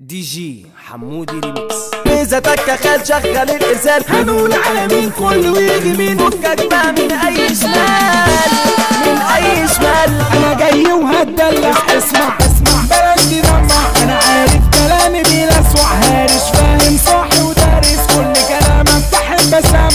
دي جي حمودي ريميكس. ميزتك خال شغل الإنسان، هنقول على مين كله يجي مين، فكك بقى من أي شمال من أي شمال. أنا جاي وهتدلع، اسمع بلاش تدمع، أنا عارف كلامي بيلسوع، هارش فاهم صاحي ودارس كل كلامك تحب أسمع.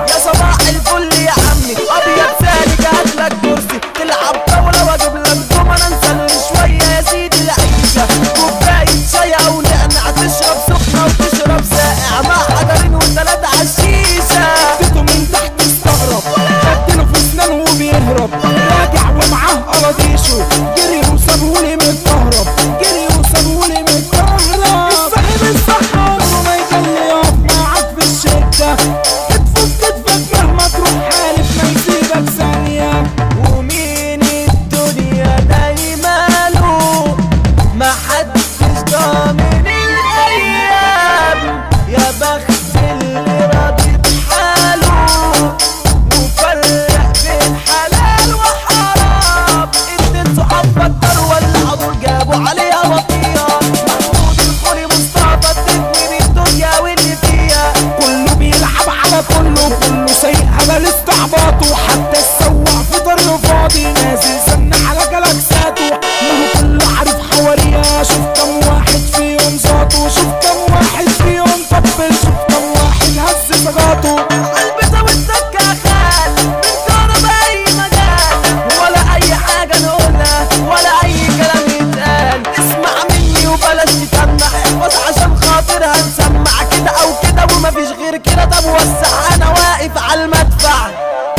يا صباح الفل يا عمي، أبيض سالك هاتلك كرسي تلعب طاولة وأجيب لك دومنة، نسلي شوية يا سيدي العيشة، كوباية شاي أو نعناع، تشرب سخنة وتشرب ساقع مع حجرين وتلاتة عالشيشة. شدته من تحت استغرب، شدله في اسنانه وبيهرب، راجع ومعاه قراطيشه، جري وسابهولي متكهرب، جري وسابهولي متكهرب. الصاحب الصح عمره ما يجلي يقف معاك في الشدة، كتفه في كتفك مهما تروح حالف ما يسيبك ثانية. ومين الدنيا دايما له، محدش ضامن الأيام، يا بخت اللي راضي بحاله وفرق بين حلال وحرام. اديت صحاب بدر ولا عبور جابوا عليها بطيئة، محمود الخولي مصطفى ادتني بالدنيا واللي فيها. كله بيلعب على كله سايقها بالاستعباطه، حتى السواق في طريقه فاضي نازل زن على جلاكساته. ما هو كله عارف حواريها، شوف كم واحد فيهم ذاته، شوف كم واحد فيهم طبل، شوف كم واحد هز سجاته. البسة والسكة خال من كهربا أي مجال، ولا أي حاجة نقولها ولا أي كلام يتقال. اسمع مني وبلاش تسمع، احفظ عشان خاطر هنسمع كده أو كده ومفيش غير كده. طب وسع أنا واقف على المدفع،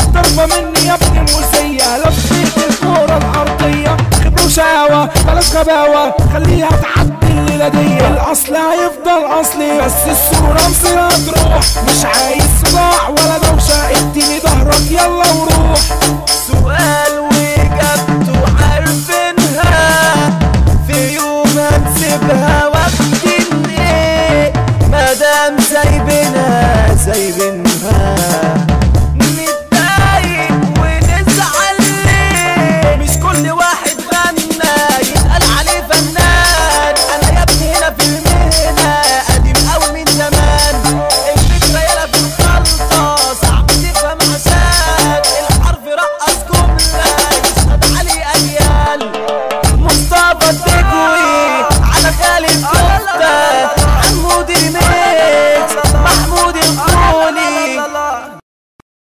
ضربة مني يا ابني موسية، لفيت الكورة الأرضية، خبرة وشقاوة بلاش غباوة، خليها تعدي الليلة دي. الأصل هيفضل أصلي بس الصورة مصيرها تروح، مش عايز صداع ولا دوشة، اديني ظهرك يلا وروح. سؤال وإجابة